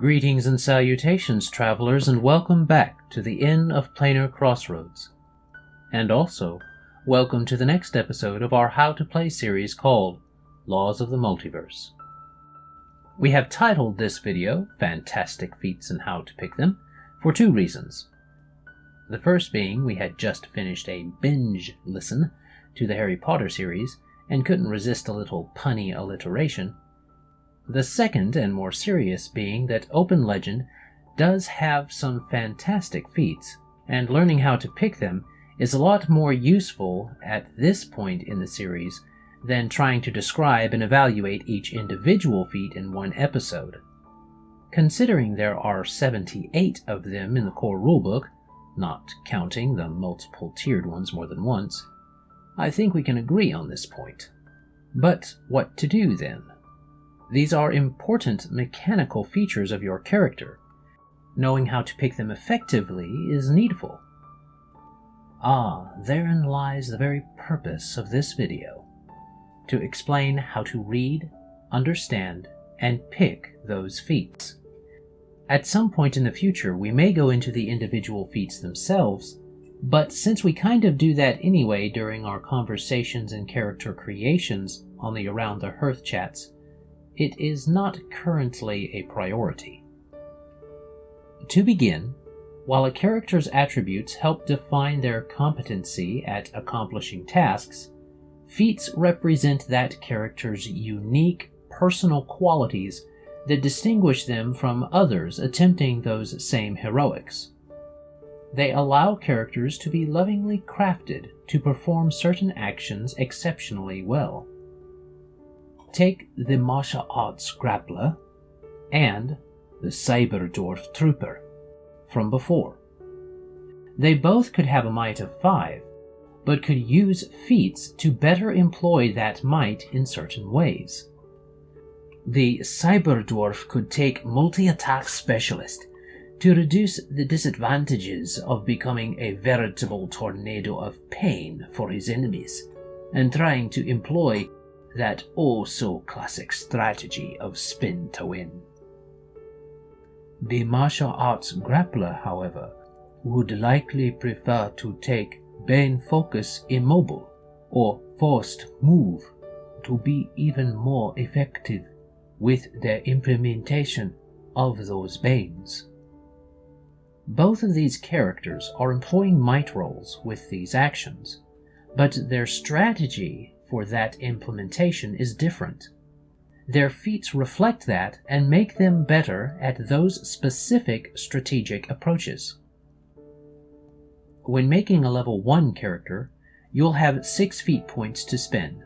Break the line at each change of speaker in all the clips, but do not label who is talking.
Greetings and salutations, travelers, and welcome back to the Inn of Planar Crossroads. And also, welcome to the next episode of our How to Play series called Laws of the Multiverse. We have titled this video Fantastic Feats and How to Pick Them for two reasons. The first being we had just finished a binge listen to the Harry Potter series and couldn't resist a little punny alliteration. The second and more serious being that Open Legend does have some fantastic feats, and learning how to pick them is a lot more useful at this point in the series than trying to describe and evaluate each individual feat in one episode. Considering there are 78 of them in the core rulebook, not counting the multiple tiered ones more than once, I think we can agree on this point. But what to do then? These are important mechanical features of your character. Knowing how to pick them effectively is needful. Therein lies the very purpose of this video. To explain how to read, understand, and pick those feats. At some point in the future, we may go into the individual feats themselves, but since we kind of do that anyway during our conversations and character creations on the Around the Hearth chats, it is not currently a priority. To begin, while a character's attributes help define their competency at accomplishing tasks, feats represent that character's unique personal qualities that distinguish them from others attempting those same heroics. They allow characters to be lovingly crafted to perform certain actions exceptionally well. Take the martial arts grappler and the cyberdwarf trooper from before. They both could have a might of 5, but could use feats to better employ that might in certain ways. The cyberdwarf could take multi-attack specialist to reduce the disadvantages of becoming a veritable tornado of pain for his enemies, and trying to employ that oh-so-classic strategy of spin to win. The martial arts grappler, however, would likely prefer to take Bane Focus Immobile or Forced Move to be even more effective with their implementation of those Banes. Both of these characters are employing might rolls with these actions, but their strategy for that implementation is different. Their feats reflect that and make them better at those specific strategic approaches. When making a level 1 character, you'll have 6 feat points to spend.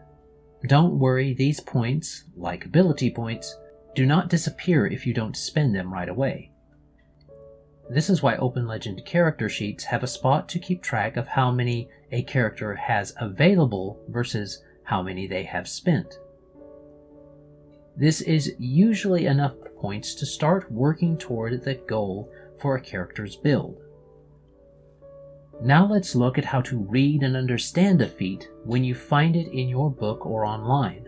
Don't worry, these points, like ability points, do not disappear if you don't spend them right away. This is why Open Legend character sheets have a spot to keep track of how many a character has available versus how many they have spent. This is usually enough points to start working toward the goal for a character's build. Now let's look at how to read and understand a feat when you find it in your book or online.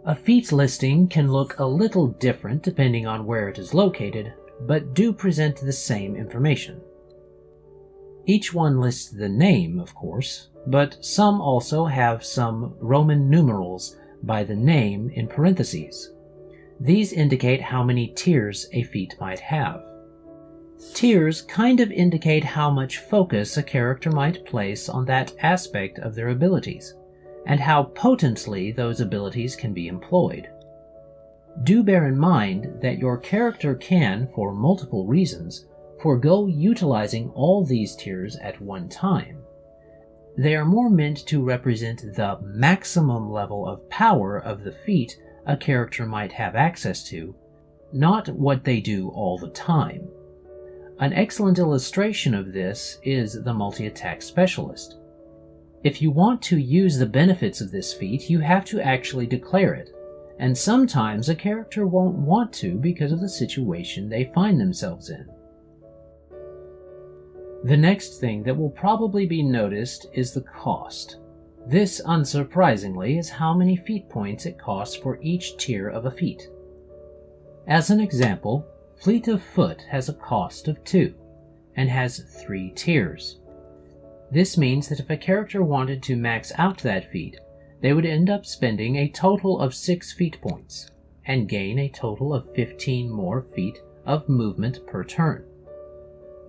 A feat listing can look a little different depending on where it is located, but do present the same information. Each one lists the name, of course, but some also have some Roman numerals by the name in parentheses. These indicate how many tiers a feat might have. Tiers kind of indicate how much focus a character might place on that aspect of their abilities, and how potently those abilities can be employed. Do bear in mind that your character can, for multiple reasons, forego utilizing all these tiers at one time. They are more meant to represent the maximum level of power of the feat a character might have access to, not what they do all the time. An excellent illustration of this is the multi-attack specialist. If you want to use the benefits of this feat, you have to actually declare it, and sometimes a character won't want to because of the situation they find themselves in. The next thing that will probably be noticed is the cost. This, unsurprisingly, is how many feat points it costs for each tier of a feat. As an example, Fleet of Foot has a cost of 2 and has 3 tiers. This means that if a character wanted to max out that feat, they would end up spending a total of 6 feat points and gain a total of 15 more feet of movement per turn.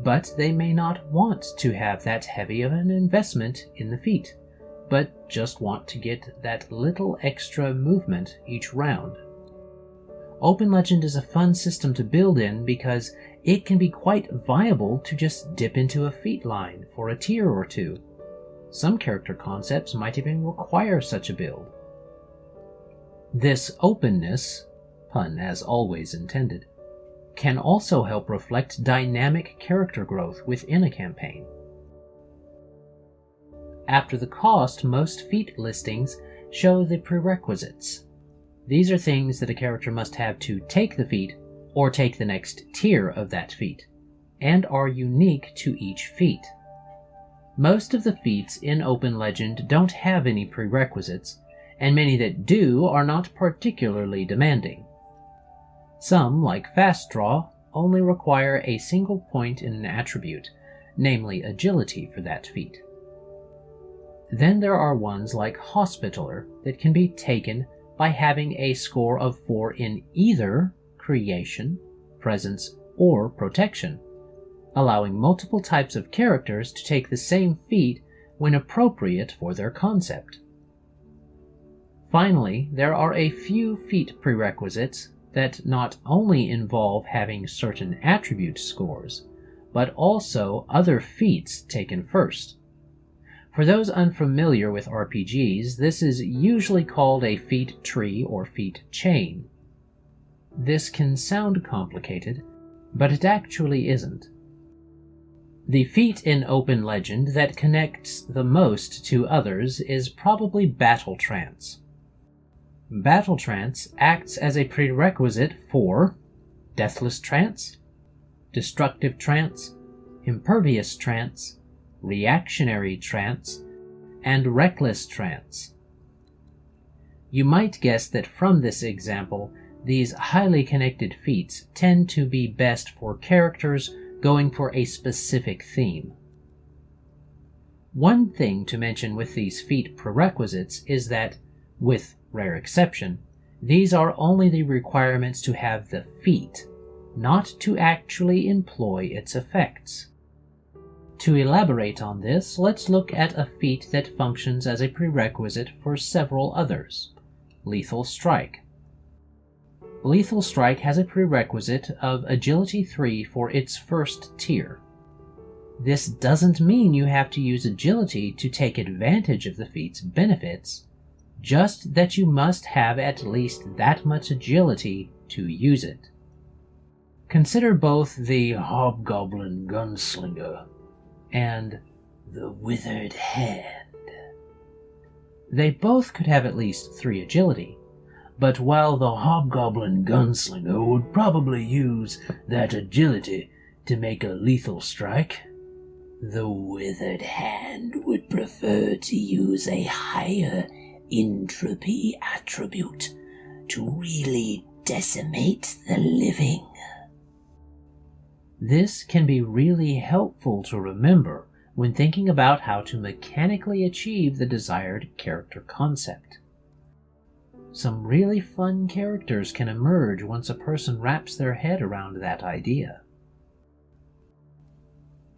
But they may not want to have that heavy of an investment in the feat, but just want to get that little extra movement each round. Open Legend is a fun system to build in because it can be quite viable to just dip into a feat line for a tier or 2. Some character concepts might even require such a build. This openness, pun as always intended, can also help reflect dynamic character growth within a campaign. After the cost, most feat listings show the prerequisites. These are things that a character must have to take the feat or take the next tier of that feat, and are unique to each feat. Most of the feats in Open Legend don't have any prerequisites, and many that do are not particularly demanding. Some, like Fast Draw, only require a single point in an attribute, namely agility for that feat. Then there are ones like Hospitaller that can be taken by having a score of 4 in either Creation, Presence, or Protection, allowing multiple types of characters to take the same feat when appropriate for their concept. Finally, there are a few feat prerequisites that not only involve having certain attribute scores, but also other feats taken first. For those unfamiliar with RPGs, this is usually called a feat tree or feat chain. This can sound complicated, but it actually isn't. The feat in Open Legend that connects the most to others is probably Battle Trance. Battle Trance acts as a prerequisite for Deathless Trance, Destructive Trance, Impervious Trance, Reactionary Trance, and Reckless Trance. You might guess that from this example, these highly connected feats tend to be best for characters going for a specific theme. One thing to mention with these feat prerequisites is that, with rare exception, these are only the requirements to have the feat, not to actually employ its effects. To elaborate on this, let's look at a feat that functions as a prerequisite for several others: Lethal Strike. Lethal Strike has a prerequisite of Agility 3 for its first tier. This doesn't mean you have to use Agility to take advantage of the feat's benefits, just that you must have at least that much Agility to use it. Consider both the Hobgoblin Gunslinger and the Withered Hand. They both could have at least 3 Agility, but while the Hobgoblin Gunslinger would probably use that Agility to make a lethal strike, the Withered Hand would prefer to use a higher entropy attribute to really decimate the living. This can be really helpful to remember when thinking about how to mechanically achieve the desired character concept. Some really fun characters can emerge once a person wraps their head around that idea.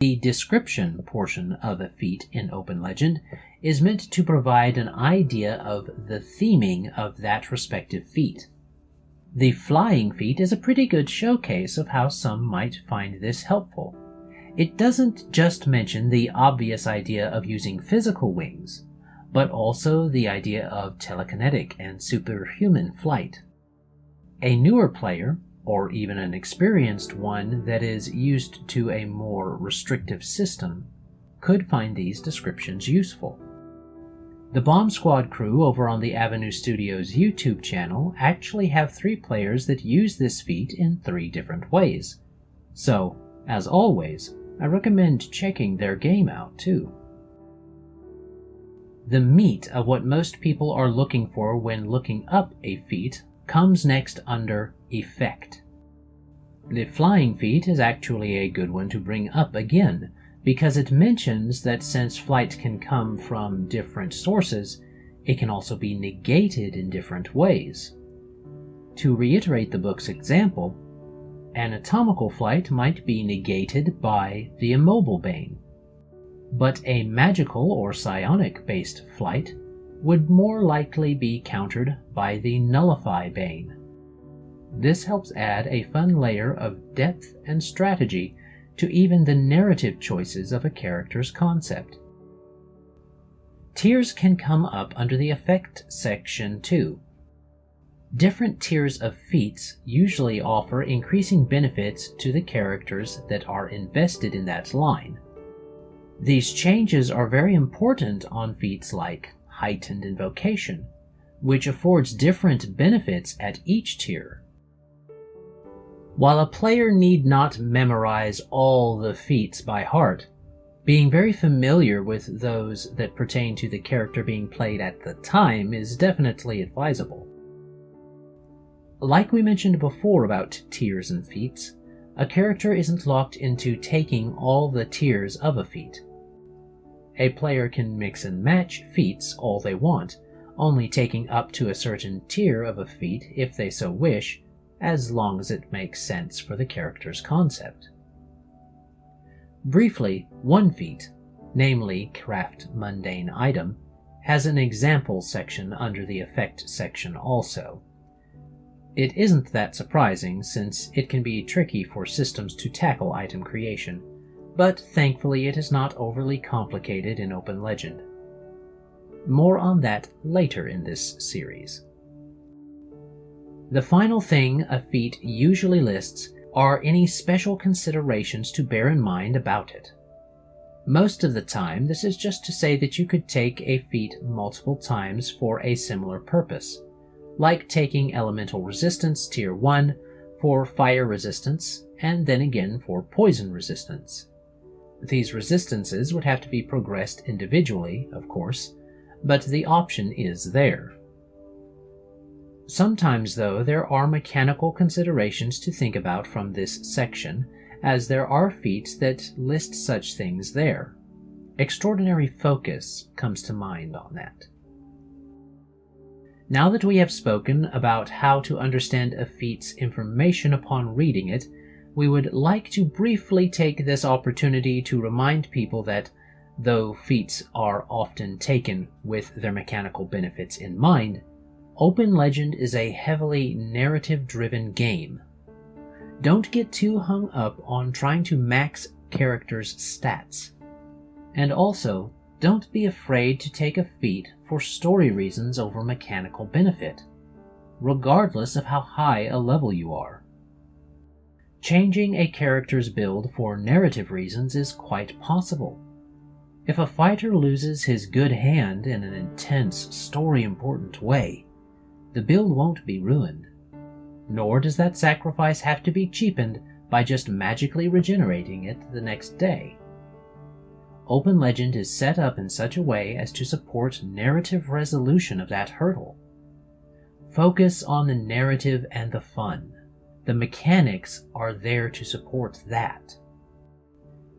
The description portion of a feat in Open Legend is meant to provide an idea of the theming of that respective feat. The flying feat is a pretty good showcase of how some might find this helpful. It doesn't just mention the obvious idea of using physical wings, but also the idea of telekinetic and superhuman flight. A newer player, or even an experienced one that is used to a more restrictive system, could find these descriptions useful. The Bomb Squad crew over on the Avenue Studios YouTube channel actually have 3 players that use this feat in 3 different ways. So, as always, I recommend checking their game out too. The meat of what most people are looking for when looking up a feat comes next under Effect. The flying feat is actually a good one to bring up again, because it mentions that since flight can come from different sources, it can also be negated in different ways. To reiterate the book's example, anatomical flight might be negated by the immobile bane, but a magical or psionic-based flight would more likely be countered by the nullify bane. This helps add a fun layer of depth and strategy to even the narrative choices of a character's concept. Tiers can come up under the effect section too. Different tiers of feats usually offer increasing benefits to the characters that are invested in that line. These changes are very important on feats like Heightened Invocation, which affords different benefits at each tier. While a player need not memorize all the feats by heart, being very familiar with those that pertain to the character being played at the time is definitely advisable. Like we mentioned before about tiers and feats, a character isn't locked into taking all the tiers of a feat. A player can mix and match feats all they want, only taking up to a certain tier of a feat if they so wish, as long as it makes sense for the character's concept. Briefly, one feat, namely Craft Mundane Item, has an example section under the effect section also. It isn't that surprising since it can be tricky for systems to tackle item creation, but thankfully it is not overly complicated in Open Legend. More on that later in this series. The final thing a feat usually lists are any special considerations to bear in mind about it. Most of the time, this is just to say that you could take a feat multiple times for a similar purpose, like taking Elemental Resistance Tier 1 for fire resistance and then again for poison resistance. These resistances would have to be progressed individually, of course, but the option is there. Sometimes, though, there are mechanical considerations to think about from this section, as there are feats that list such things there. Extraordinary Focus comes to mind on that. Now that we have spoken about how to understand a feat's information upon reading it, we would like to briefly take this opportunity to remind people that, though feats are often taken with their mechanical benefits in mind, Open Legend is a heavily narrative-driven game. Don't get too hung up on trying to max characters' stats. And also, don't be afraid to take a feat for story reasons over mechanical benefit, regardless of how high a level you are. Changing a character's build for narrative reasons is quite possible. If a fighter loses his good hand in an intense, story-important way, the build won't be ruined. Nor does that sacrifice have to be cheapened by just magically regenerating it the next day. Open Legend is set up in such a way as to support narrative resolution of that hurdle. Focus on the narrative and the fun. The mechanics are there to support that.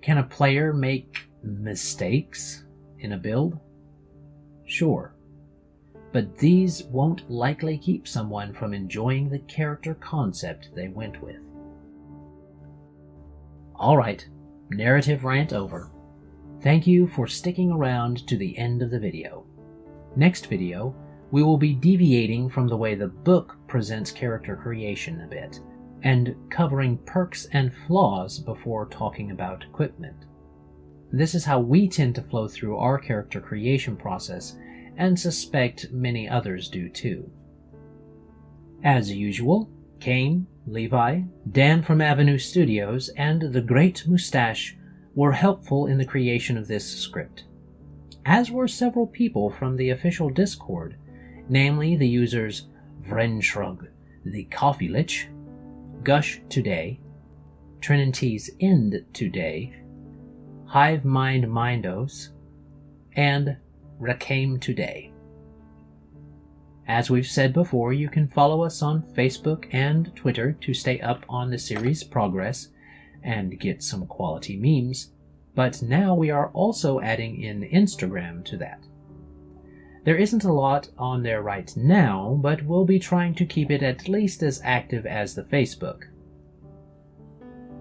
Can a player make mistakes in a build? Sure. But these won't likely keep someone from enjoying the character concept they went with. Alright, narrative rant over. Thank you for sticking around to the end of the video. Next video, we will be deviating from the way the book presents character creation a bit, and covering perks and flaws before talking about equipment. This is how we tend to flow through our character creation process, and suspect many others do too. As usual, Kane, Levi, Dan from Avenue Studios, and the Great Mustache were helpful in the creation of this script, as were several people from the official Discord, namely the users Vrenshrug, the Coffee Lich, Gush Today, Trinity's End Today, Hive Mind Mindos, and Rakame Today. As we've said before, you can follow us on Facebook and Twitter to stay up on the series' progress and get some quality memes, but now we are also adding in Instagram to that. There isn't a lot on there right now, but we'll be trying to keep it at least as active as the Facebook.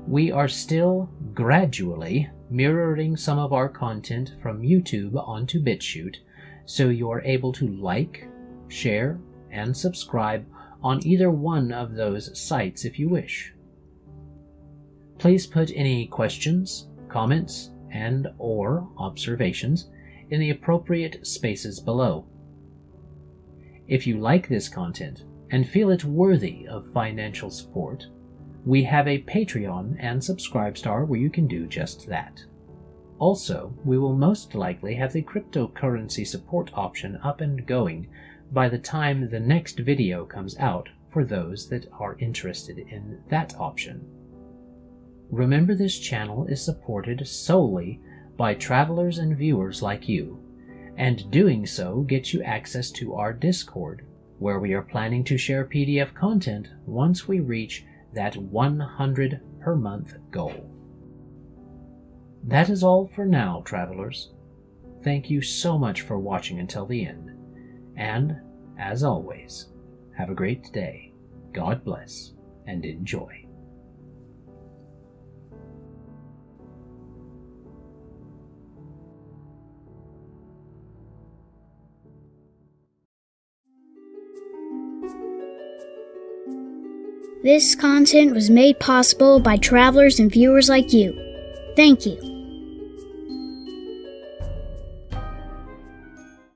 We are still gradually mirroring some of our content from YouTube onto BitChute, so you're able to like, share, and subscribe on either one of those sites if you wish. Please put any questions, comments, and/or observations in the appropriate spaces below. If you like this content and feel it worthy of financial support, we have a Patreon and Subscribestar where you can do just that. Also, we will most likely have the cryptocurrency support option up and going by the time the next video comes out for those that are interested in that option. Remember, this channel is supported solely by travelers and viewers like you, and doing so gets you access to our Discord, where we are planning to share PDF content once we reach that 100 per month goal. That is all for now, travelers. Thank you so much for watching until the end, and, as always, have a great day, God bless, and enjoy.
This content was made possible by travelers and viewers like you. Thank you.